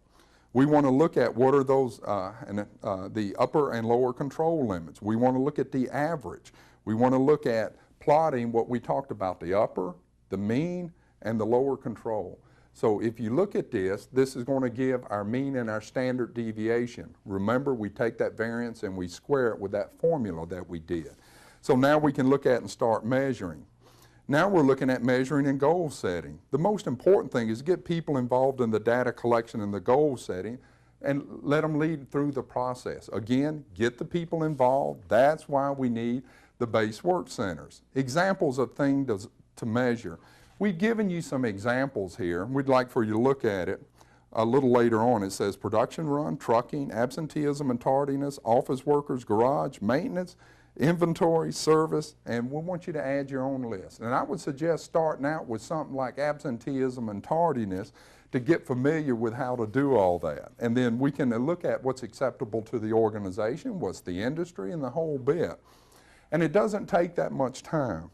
We want to look at what are those, the upper and lower control limits. We want to look at the average. We want to look at plotting what we talked about, the upper, the mean, and the lower control. So if you look at this, this is going to give our mean and our standard deviation. Remember, we take that variance and we square it with that formula that we did. So now we can look at and start measuring. Now we're looking at measuring and goal setting. The most important thing is get people involved in the data collection and the goal setting and let them lead through the process. Again, get the people involved. That's why we need the base work centers. Examples of things to measure. We've given you some examples here. We'd like for you to look at it a little later on. It says production run, trucking, absenteeism and tardiness, office workers, garage, maintenance, inventory, service, and we want you to add your own list. And I would suggest starting out with something like absenteeism and tardiness to get familiar with how to do all that. And then we can look at what's acceptable to the organization, what's the industry, and the whole bit. And it doesn't take that much time.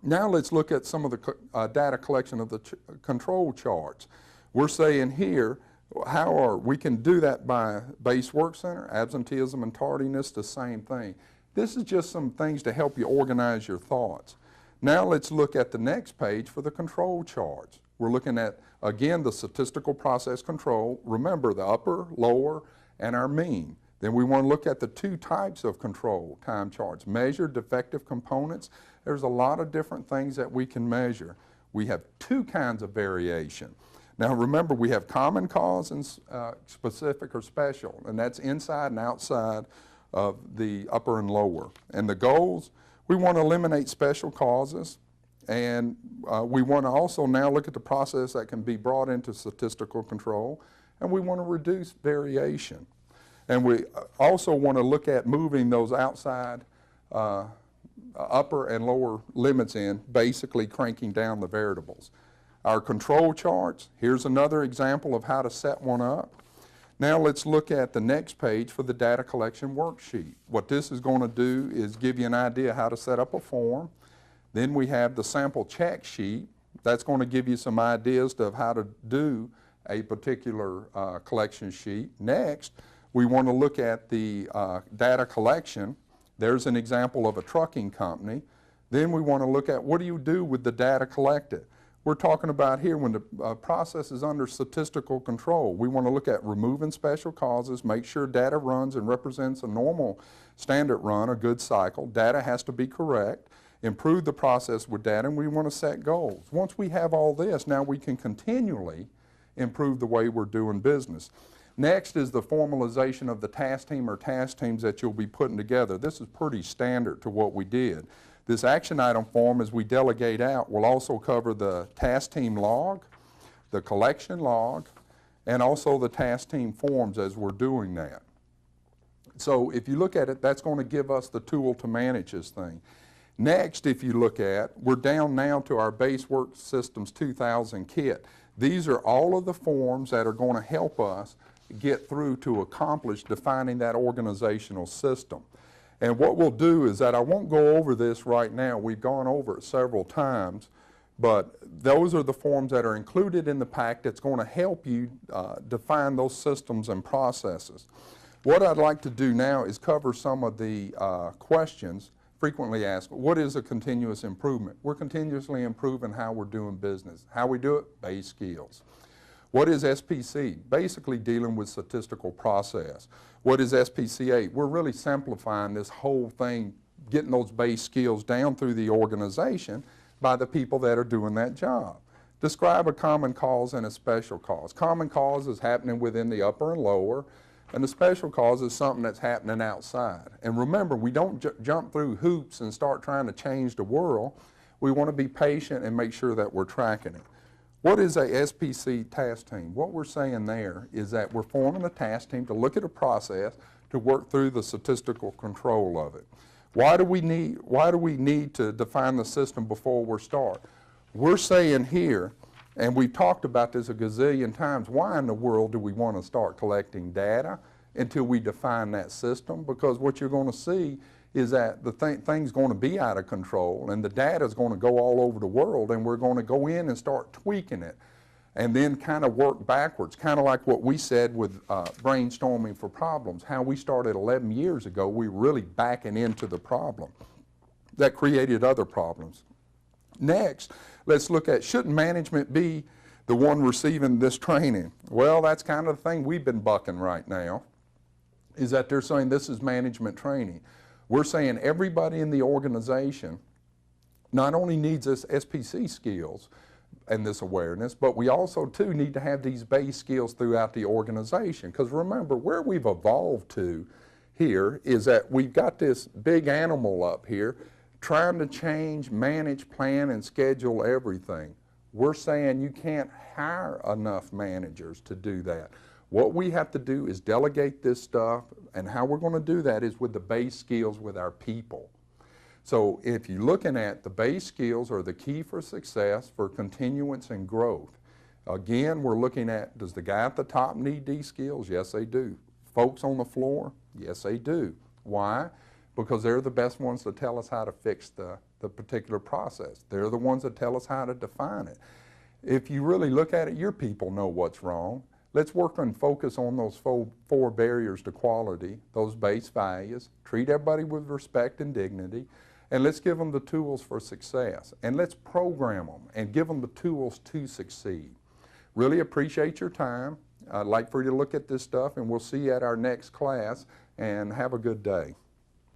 Now let's look at some of the data collection of the control charts. We're saying here, we can do that by base work center, absenteeism and tardiness, the same thing. This is just some things to help you organize your thoughts. Now let's look at the next page for the control charts. We're looking at, again, the statistical process control. Remember, the upper, lower, and our mean. Then we want to look at the 2 types of control time charts. Measure defective components. There's a lot of different things that we can measure. We have 2 kinds of variation. Now remember, we have common cause and specific or special, and that's inside and outside of the upper and lower. And the goals, we want to eliminate special causes, and we want to also now look at the process that can be brought into statistical control, and we want to reduce variation. And we also want to look at moving those outside upper and lower limits in, basically cranking down the variables. Our control charts, here's another example of how to set one up. Now let's look at the next page for the data collection worksheet. What this is going to do is give you an idea how to set up a form. Then we have the sample check sheet. That's going to give you some ideas of how to do a particular collection sheet. Next, we want to look at the data collection. There's an example of a trucking company. Then we want to look at what do you do with the data collected. We're talking about here when the process is under statistical control. We want to look at removing special causes, make sure data runs and represents a normal standard run, a good cycle. Data has to be correct. Improve the process with data, and we want to set goals. Once we have all this, now we can continually improve the way we're doing business. Next is the formalization of the task team or task teams that you'll be putting together. This is pretty standard to what we did. This action item form, as we delegate out, will also cover the task team log, the collection log, and also the task team forms as we're doing that. So if you look at it, that's going to give us the tool to manage this thing. Next, if you look at, we're down now to our Base Work Systems 2000 kit. These are all of the forms that are going to help us get through to accomplish defining that organizational system. And what we'll do is that I won't go over this right now. We've gone over it several times, but those are the forms that are included in the pack that's going to help you define those systems and processes. What I'd like to do now is cover some of the questions frequently asked. What is a continuous improvement? We're continuously improving how we're doing business. How we do it? Base skills. What is SPC? Basically dealing with statistical process. What is SPCA? We're really simplifying this whole thing, getting those base skills down through the organization by the people that are doing that job. Describe a common cause and a special cause. Common cause is happening within the upper and lower, and the special cause is something that's happening outside. And remember, we don't jump through hoops and start trying to change the world. We want to be patient and make sure that we're tracking it. What is a SPC task team? What we're saying there is that we're forming a task team to look at a process to work through the statistical control of it. Why do we need to define the system before we start? We're saying here, and we've talked about this a gazillion times, why in the world do we want to start collecting data until we define that system? Because what you're going to see is that the thing's going to be out of control and the data is going to go all over the world, and we're going to go in and start tweaking it and then kind of work backwards, kind of like what we said with brainstorming for problems. How we started 11 years ago, we were really backing into the problem. That created other problems. Next, let's look at, shouldn't management be the one receiving this training? Well, that's kind of the thing we've been bucking right now, is that they're saying this is management training. We're saying everybody in the organization not only needs this SPC skills and this awareness, but we also too need to have these base skills throughout the organization. Because remember, where we've evolved to here is that we've got this big animal up here trying to change, manage, plan, and schedule everything. We're saying you can't hire enough managers to do that. What we have to do is delegate this stuff, and how we're going to do that is with the base skills with our people. So if you're looking at the base skills are the key for success, for continuance and growth. Again, we're looking at, does the guy at the top need these skills? Yes, they do. Folks on the floor? Yes, they do. Why? Because they're the best ones to tell us how to fix the particular process. They're the ones that tell us how to define it. If you really look at it, your people know what's wrong. Let's work and focus on those four barriers to quality, those base values, treat everybody with respect and dignity, and let's give them the tools for success. And let's program them and give them the tools to succeed. Really appreciate your time. I'd like for you to look at this stuff, and we'll see you at our next class, and have a good day.